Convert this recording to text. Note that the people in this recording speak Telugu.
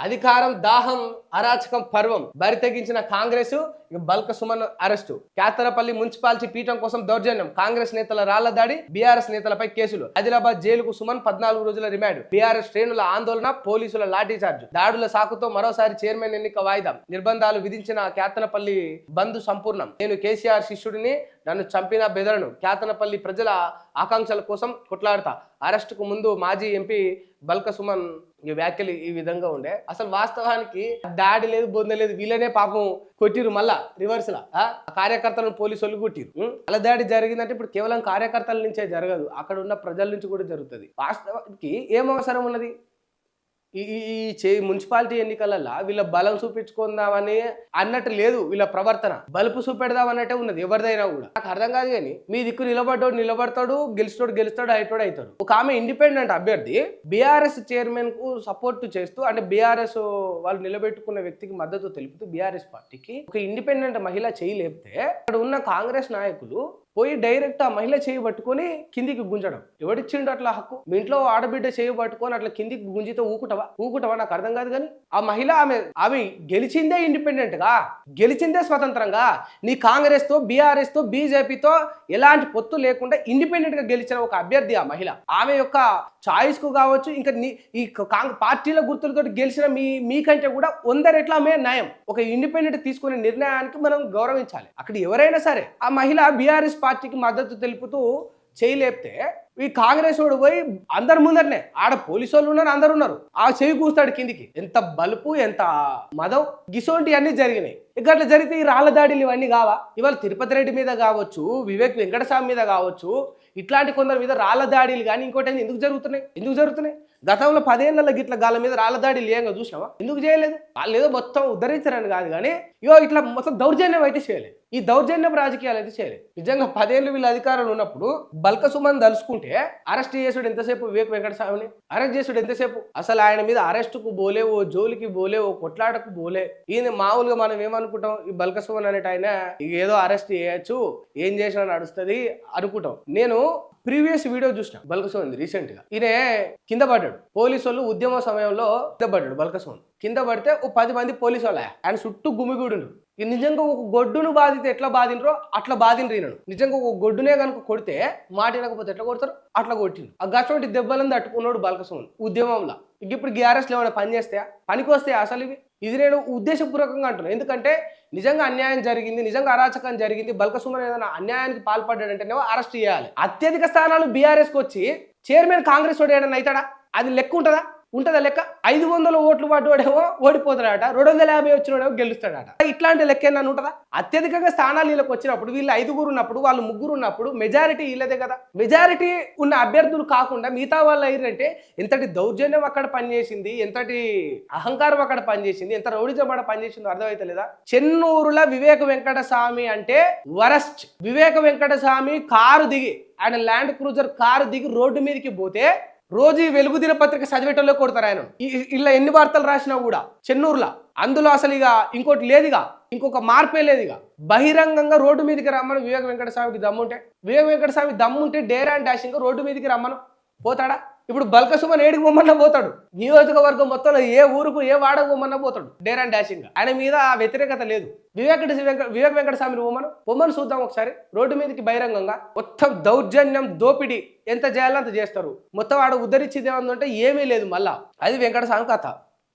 అధికారం దాహం అరాచకం పర్వం బరితెగించిన కాంగ్రెస్ బల్క సుమన్ అరెస్టు. కేతనపల్లి మున్సిపాలిటీ పీఠం కోసం దౌర్జన్యం. కాంగ్రెస్ నేతల రాళ్ల దాడి, బీఆర్ఎస్ నేతలపై కేసులు. ఆదిలాబాద్ జైలుకు సుమన్ 14 రోజుల రిమాండ్. బీఆర్ఎస్ శ్రేణుల ఆందోళన, పోలీసుల లాఠీచార్జ్. దాడుల సాకుతో మరోసారి చైర్మన్ ఎన్నిక వాయిదా. నిర్బంధాలు విధించిన కేతనపల్లి బంద్ సంపూర్ణం. నేను కేసీఆర్ శిష్యుడిని, నన్ను చంపిన బెదరను. కేతనపల్లి ప్రజల ఆకాంక్షల కోసం కొట్లాడతా. అరెస్టుకు ముందు మాజీ ఎంపీ బల్క సుమన్ వ్యాఖ్యలు ఈ విధంగా ఉండే. అసలు వాస్తవానికి దాడి లేదు, బొంద లేదు, వీళ్ళనే పాపం కొట్టిరు. మళ్ళా రివర్స్ లా కార్యకర్తలను పోలీసు వాళ్ళు కొట్టిరు. అలా దాడి జరిగిందంటే ఇప్పుడు కేవలం కార్యకర్తల నుంచే జరగదు, అక్కడ ఉన్న ప్రజల నుంచి కూడా జరుగుతుంది. వాస్తవానికి ఏం అవసరం ఉన్నది? ఈ మున్సిపాలిటీ ఎన్నికలలో వీళ్ళ బలం చూపించుకుందామని అన్నట్టు లేదు. వీళ్ళ ప్రవర్తన బలుపు చూపెడదామన్నట్టే ఉన్నది ఎవరిదైనా కూడా. నాకు అర్థం కాదు కానీ మీ దిక్కు నిలబడ్డాడు నిలబడతాడు, గెలుస్తాడు అయితోడు అవుతాడు. ఒక ఆమె ఇండిపెండెంట్ అభ్యర్థి బీఆర్ఎస్ చైర్మన్ కు సపోర్ట్ చేస్తూ, అంటే బీఆర్ఎస్ వాళ్ళు నిలబెట్టుకున్న వ్యక్తికి మద్దతు తెలుపుతూ బీఆర్ఎస్ పార్టీకి ఒక ఇండిపెండెంట్ మహిళ చేయలేపితే అక్కడ ఉన్న కాంగ్రెస్ నాయకులు పోయి డైరెక్ట్ ఆ మహిళ చేయి పట్టుకొని కిందికి గుంజడం. ఎవడిచ్చిండు అట్లా హక్కు? మీ ఇంట్లో ఆడబిడ్డ చేయి పట్టుకొని అట్లా కిందికి గుంజితో ఊకుటవా? నాకు అర్థం కాదు. కానీ ఆ మహిళ ఆమె గెలిచిందే ఇండిపెండెంట్ గా, గెలిచిందే స్వతంత్రంగా. నీ కాంగ్రెస్ తో, బీఆర్ఎస్ తో, బీజేపీతో ఎలాంటి పొత్తు లేకుండా ఇండిపెండెంట్ గా గెలిచిన ఒక అభ్యర్థి ఆ మహిళ. ఆమె యొక్క చాయిస్ కు కావచ్చు, ఇంకా ఈ పార్టీల గుర్తులతో గెలిచిన మీకంటే కూడా 100 రెట్ల ఆమె న్యాయం. ఒక ఇండిపెండెంట్ తీసుకునే నిర్ణయానికి మనం గౌరవించాలి. అక్కడ ఎవరైనా సరే ఆ మహిళ బీఆర్ఎస్ పార్టీకి మద్దతు తెలుపుతూ చేయలేపితే ఈ కాంగ్రెస్ వాడు పోయి అందరి ముందరనే, ఆడ పోలీసు వాళ్ళు ఉన్నారు, అందరు ఉన్నారు, ఆ చెవి కూస్తాడు కిందికి. ఎంత బలుపు, ఎంత మదం, గిసోంటి అన్ని జరిగినాయి. ఇక అట్లా జరిగితే ఈ రాళ్ల దాడులు ఇవన్నీ కావా? ఇవాళ తిరుపతి రెడ్డి మీద కావచ్చు, వివేక్ వెంకటస్వామి మీద కావచ్చు, ఇట్లాంటి కొందరి మీద రాళ్ల దాడులు కానీ ఇంకోటి ఎందుకు జరుగుతున్నాయి? గతంలో 10 ఏళ్ల గిట్ల గాల మీద రాళ్ల దాడులు ఏంగా చూసినావా? ఎందుకు చేయలేదు? వాళ్ళు ఏదో మొత్తం ఉద్ధరించారని కాదు కానీ ఇట్లా మొత్తం దౌర్జన్యం అయితే చేయలేదు. ఈ దౌర్జన్యం రాజకీయాలు అయితే చేయలేదు. నిజంగా 10 ఏళ్ళు వీళ్ళ అధికారంలో ఉన్నప్పుడు బల్క సుమన్ దలుచుకుంటే అరెస్ట్ చేసుడు ఎంతసేపు? వివేక్ వెంకటస్వామిని అరెస్ట్ చేసుడు ఎంతసేపు? అసలు ఆయన మీద అరెస్టుకు పోలే, ఓ జోలికి పోలే, ఓ కొట్లాటకు పోలే. ఈయన మామూలుగా మనం ఏమనుకుంటాం, ఈ బల్క సుమన్ అనేట ఆయన ఏదో అరెస్ట్ చేయొచ్చు, ఏం చేసినా నడుస్తుంది అనుకుంటాం. నేను ప్రీవియస్ వీడియో చూసిన బల్క సుమన్ రీసెంట్ గా. ఈయన కింద పడ్డాడు, పోలీసు వాళ్ళు ఉద్యమ సమయంలో కింద పడ్డాడు బల్క సుమన్. కింద పడితే ఓ 10 మంది పోలీసు వాళ్ళ ఆయన చుట్టూ గుమిగూడు. నిజంగా ఒక గొడ్డును బాధితే ఎట్లా బాధినరో అట్లా బాధినరు ఈయనను. నిజంగా ఒక గొడ్డునే కనుక కొడితే మాట వినకపోతే ఎట్లా కొడతారు అట్లా కొట్టిండు. ఆ గటువంటి దెబ్బలను తట్టుకున్నాడు బల్క సుమన్ ఉద్యమంలో. ఇప్పుడు గ్యారెస్లో ఏమైనా పని చేస్తాయా? పనికి వస్తాయా అసలు ఇది నేను ఉద్దేశపూర్వకంగా అంటున్నాను. ఎందుకంటే నిజంగా అన్యాయం జరిగింది, నిజంగా అరాచకం జరిగింది, బల్క సుమన్ ఏదైనా అన్యాయానికి పాల్పడ్డాడంటేనేమో అరెస్ట్ చేయాలి. అత్యధిక స్థానాలు బీఆర్ఎస్కి వచ్చి చైర్మన్ కాంగ్రెస్ వాడు ఏదైనా అవుతాడా? అది లెక్క ఉంటుందా లెక్క? 500 ఓట్లు పడ్డవాడేమో ఓడిపోతాడట, 250 వచ్చినోడేమో గెలుస్తాడట. ఇట్లాంటి లెక్క ఏమన్నా ఉంటుందా? అత్యధికంగా స్థానాలు వీళ్ళకి వచ్చినప్పుడు, వీళ్ళు 5 ఉన్నప్పుడు, వాళ్ళు 3 ఉన్నప్పుడు మెజారిటీ వీళ్ళదే కదా. మెజారిటీ ఉన్న అభ్యర్థులు కాకుండా మిగతా వాళ్ళు అయ్యారంటే ఎంతటి దౌర్జన్యం అక్కడ పనిచేసింది, ఎంతటి అహంకారం అక్కడ పనిచేసింది, ఎంత రౌడిజం అక్కడ పనిచేసిందో అర్థమైతే లేదా? చెన్నూరుల వివేక వెంకటస్వామి అంటే వరస్ట్. వివేక వెంకటస్వామి కారు దిగి, ఆయన ల్యాండ్ క్రూజర్ కారు దిగి రోడ్డు మీదకి పోతే రోజు వెలుగు దినపత్రిక చదివేటోళ్ళే కొడతారు ఆయన. ఇలా ఎన్ని వార్తలు రాసినా కూడా చెన్నూరులో అందులో అసలు ఇంకోటి లేదుగా, ఇంకొక మార్పే లేదుగా. బహిరంగంగా రోడ్డు మీదకి రమ్మను వివేక వెంకటస్వామికి దమ్ముంటే, వివేక వెంకటస్వామి దమ్ముంటే డేర్ అండ్ డాషింగ్ రోడ్డు మీదకి రమ్మను, పోతాడా? ఇప్పుడు బల్క సుమన్ ఏడికి పొమ్మన్నా పోతాడు. నియోజకవర్గం మొత్తంలో ఏ ఊరుకు, ఏ వాడకు పొమ్మన్నా పోతాడు డేర్ అండ్ డాషింగ్. ఆయన మీద వ్యతిరేకత లేదు. వివేక్ వెంకటస్వామిని పొమ్మను చూద్దాం ఒకసారి రోడ్డు మీదకి బహిరంగంగా. మొత్తం దౌర్జన్యం, దోపిడీ ఎంత చేయాలో అంత చేస్తారు. మొత్తం ఆడ ఉద్ధరించేది ఏమందంటే ఏమీ లేదు. మళ్ళా అది వెంకటస్వామి కథ.